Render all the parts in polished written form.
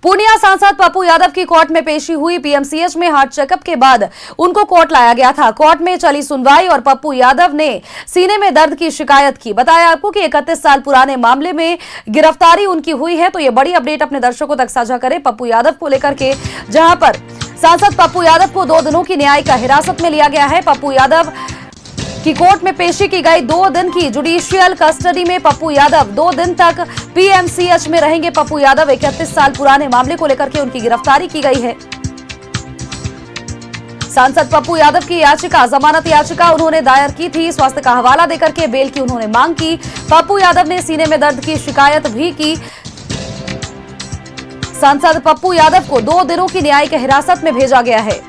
पूर्णिया सांसद पप्पू यादव की कोर्ट में पेशी हुई। पीएमसीएच में हार्ट चेकअप के बाद उनको कोर्ट लाया गया था। कोर्ट में चली सुनवाई और पप्पू यादव ने सीने में दर्द की शिकायत की। बताया आपको कि 31 साल पुराने मामले में गिरफ्तारी उनकी हुई है। तो ये बड़ी अपडेट अपने दर्शकों तक साझा करें पप्पू यादव को लेकर के, जहां पर सांसद पप्पू यादव को 2 दिनों की न्यायिक हिरासत में लिया गया है। पप्पू यादव की कोर्ट में पेशी की गई। 2 दिन की जुडिशियल कस्टडी में पप्पू यादव 2 दिन तक पीएमसीएच में रहेंगे। पप्पू यादव 31 साल पुराने मामले को लेकर के उनकी गिरफ्तारी की गई है। सांसद पप्पू यादव की याचिका, जमानत याचिका उन्होंने दायर की थी। स्वास्थ्य का हवाला देकर के बेल की उन्होंने मांग की। पप्पू यादव ने सीने में दर्द की शिकायत भी की। सांसद पप्पू यादव को 2 दिनों की न्यायिक हिरासत में भेजा गया है।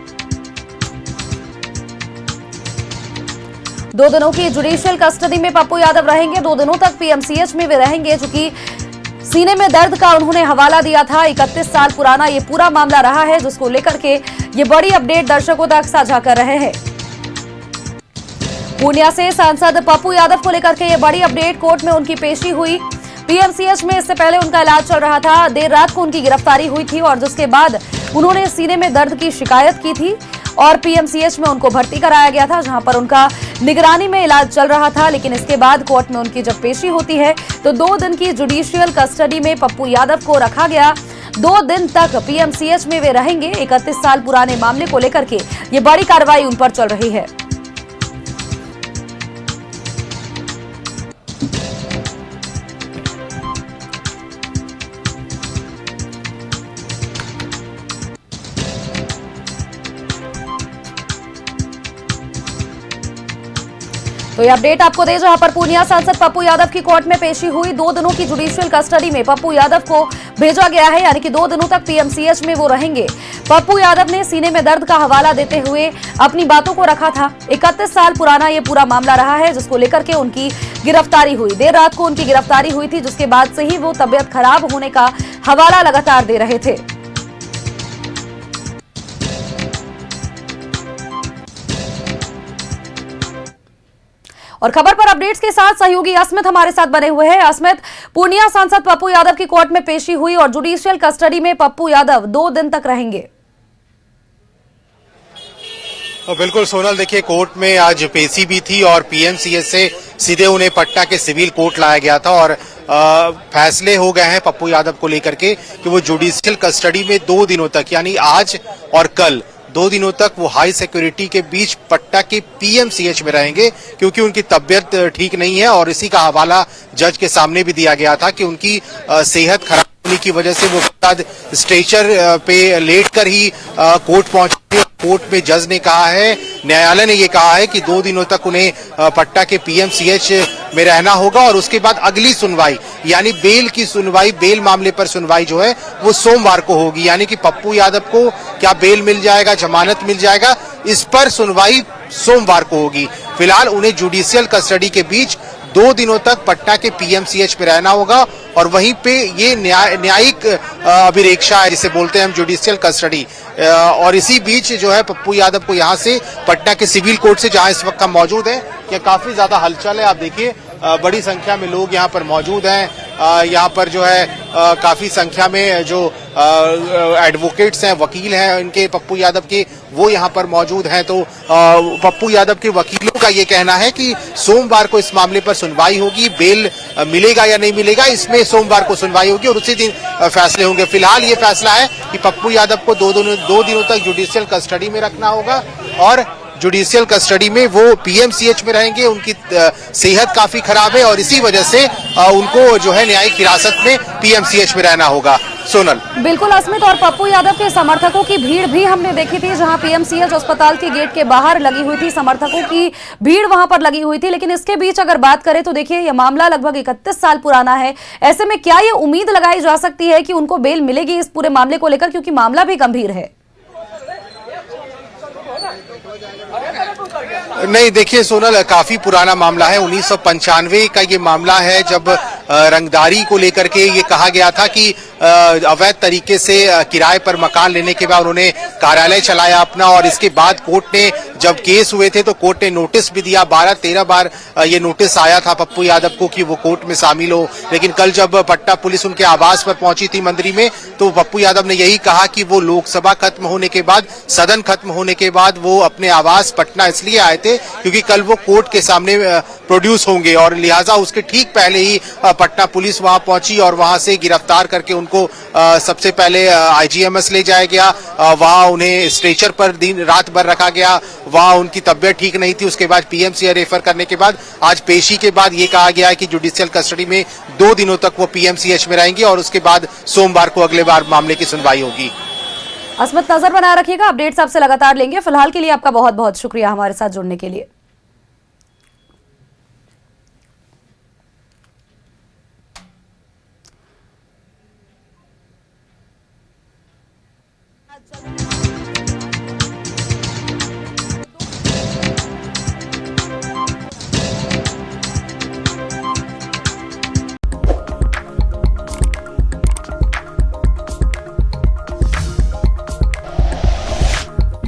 2 दिनों की जुडिशियल कस्टडी में पप्पू यादव रहेंगे। 2 दिनों तक पीएमसीएच में वे रहेंगे, चूंकि सीने में दर्द का उन्होंने हवाला दिया था। 31 साल पुराना ये पूरा मामला रहा है, जिसको लेकर के ये बड़ी अपडेट दर्शकों तक साझा कर रहे हैं। पूर्णिया से सांसद पप्पू यादव को लेकर के ये बड़ी अपडेट, कोर्ट में उनकी पेशी हुई। पीएमसीएच में इससे पहले उनका इलाज चल रहा था। देर रात को उनकी गिरफ्तारी हुई थी और जिसके बाद उन्होंने सीने में दर्द की शिकायत की थी और पीएमसीएच में उनको भर्ती कराया गया था, जहां पर उनका निगरानी में इलाज चल रहा था। लेकिन इसके बाद कोर्ट में उनकी जब पेशी होती है तो 2 दिन की जुडिशियल कस्टडी में पप्पू यादव को रखा गया। 2 दिन तक पीएमसीएच में वे रहेंगे। 31 साल पुराने मामले को लेकर के ये बड़ी कार्रवाई उन पर चल रही है। तो ये अपडेट आपको दे, जहां पर पूर्णिया सांसद पप्पू यादव की कोर्ट में पेशी हुई। 2 दिनों की जुडिशियल कस्टडी में पप्पू यादव को भेजा गया है, यानी कि 2 दिनों तक पीएमसीएच में वो रहेंगे। पप्पू यादव ने सीने में दर्द का हवाला देते हुए अपनी बातों को रखा था। 31 साल पुराना ये पूरा मामला रहा है, जिसको लेकर के उनकी गिरफ्तारी हुई। देर रात को उनकी गिरफ्तारी हुई थी, जिसके बाद से ही वो तबियत खराब होने का हवाला लगातार दे रहे थे। और खबर पर अपडेट्स के साथ सहयोगी अस्मित हमारे साथ बने हुए हैं। अस्मित, पूर्णिया सांसद पप्पू यादव की कोर्ट में पेशी हुई और जुडिशियल कस्टडी में पप्पू यादव 2 दिन तक रहेंगे। बिल्कुल सोनल, देखिए कोर्ट में आज पेशी भी थी और पीएमसीएच से सीधे उन्हें पटना के सिविल कोर्ट लाया गया था और फैसले हो गए हैं पप्पू यादव को लेकर के कि वो जुडिशियल कस्टडी में 2 दिनों तक, यानी आज और कल 2 दिनों तक वो हाई सिक्योरिटी के बीच पटना के पीएमसीएच में रहेंगे, क्योंकि उनकी तबियत ठीक नहीं है। और इसी का हवाला जज के सामने भी दिया गया था कि उनकी सेहत खराब होने की वजह से वो स्ट्रेचर पे लेट कर ही कोर्ट पहुंचे। कोर्ट में जज ने कहा है, न्यायालय ने ये कहा है कि 2 दिनों तक उन्हें पटना के पीएमसीएच में रहना होगा और उसके बाद अगली सुनवाई, यानी बेल की सुनवाई, बेल मामले पर सुनवाई जो है वो सोमवार को होगी। यानी कि पप्पू यादव को क्या बेल मिल जाएगा, जमानत मिल जाएगा, इस पर सुनवाई सोमवार को होगी। फिलहाल उन्हें जुडिशियल कस्टडी के बीच 2 दिनों तक पटना के पीएमसीएच में रहना होगा और वहीं पे ये न्यायिक अभिरक्षा है, जिसे बोलते हैं हम जुडिशियल कस्टडी। और इसी बीच जो है पप्पू यादव को यहाँ से पटना के सिविल कोर्ट से, जहाँ इस वक्त हम मौजूद हैं, कि काफी ज्यादा हलचल है। आप देखिए बड़ी संख्या में लोग यहाँ पर मौजूद हैं। यहाँ पर जो है काफी संख्या में जो एडवोकेट्स हैं, वकील हैं इनके पप्पू यादव के, वो यहाँ पर मौजूद हैं। तो पप्पू यादव के वकीलों का ये कहना है कि सोमवार को इस मामले पर सुनवाई होगी। बेल मिलेगा या नहीं मिलेगा, इसमें सोमवार को सुनवाई होगी और उसी दिन फैसले होंगे। फिलहाल ये फैसला है कि पप्पू यादव को 2 दिनों तक जुडिशियल कस्टडी में रखना होगा और जुडिशियल कस्टडी में वो पीएमसीएच में रहेंगे। उनकी सेहत काफी खराब है और इसी वजह से उनको जो है न्यायिक हिरासत में पीएमसीएच में रहना होगा। सोनल, बिल्कुल अस्मित, और पप्पू यादव के समर्थकों की भीड़ भी हमने देखी थी, जहां पीएमसीएच अस्पताल के गेट के बाहर लगी हुई थी। समर्थकों की भीड़ वहां पर लगी हुई थी। लेकिन इसके बीच अगर बात करें तो देखिए, यह मामला लगभग 31 साल पुराना है। ऐसे में क्या ये उम्मीद लगाई जा सकती है कि उनको बेल मिलेगी इस पूरे मामले को लेकर, क्योंकि मामला भी गंभीर है? नहीं, देखिए सोनल, काफी पुराना मामला है। 1995 का ये मामला है, जब रंगदारी को लेकर के ये कहा गया था कि अवैध तरीके से किराए पर मकान लेने के बाद उन्होंने कार्यालय चलाया अपना और इसके बाद कोर्ट ने जब केस हुए थे तो कोर्ट ने नोटिस भी दिया, 12-13 बार ये नोटिस आया था पप्पू यादव को कि वो कोर्ट में शामिल हो। लेकिन कल जब पट्टा पुलिस उनके आवास पर पहुंची थी मंदिर में, तो पप्पू यादव ने यही कहा कि वो लोकसभा खत्म होने के बाद, सदन खत्म होने के बाद वो अपने आवास पटना इसलिए आए थे क्योंकि कल वो कोर्ट के सामने प्रोड्यूस होंगे, और लिहाजा उसके ठीक पहले ही पटना पुलिस वहां पहुंची और वहां से गिरफ्तार करके उनको सबसे पहले आईजीएमएस ले जाया गया। वहां उन्हें स्ट्रेचर पर दिन रात भर रखा गया, वहां उनकी तबियत ठीक नहीं थी। उसके बाद पीएमसीएच रेफर करने के बाद आज पेशी के बाद ये कहा गया है कि जुडिशियल कस्टडी में 2 दिनों तक वो पीएमसीएच में रहेंगे और उसके बाद सोमवार को अगले बार मामले की सुनवाई होगी। अस्मत, नजर बनाए रखिएगा, अपडेट्स आपसे लगातार लेंगे। फिलहाल के लिए आपका बहुत बहुत शुक्रिया हमारे साथ जुड़ने के लिए।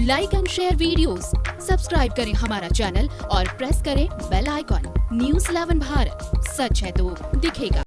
Like and share videos, subscribe करें हमारा चैनल और प्रेस करें बेल आइकॉन। न्यूज़ 11 भारत, सच है तो दिखेगा।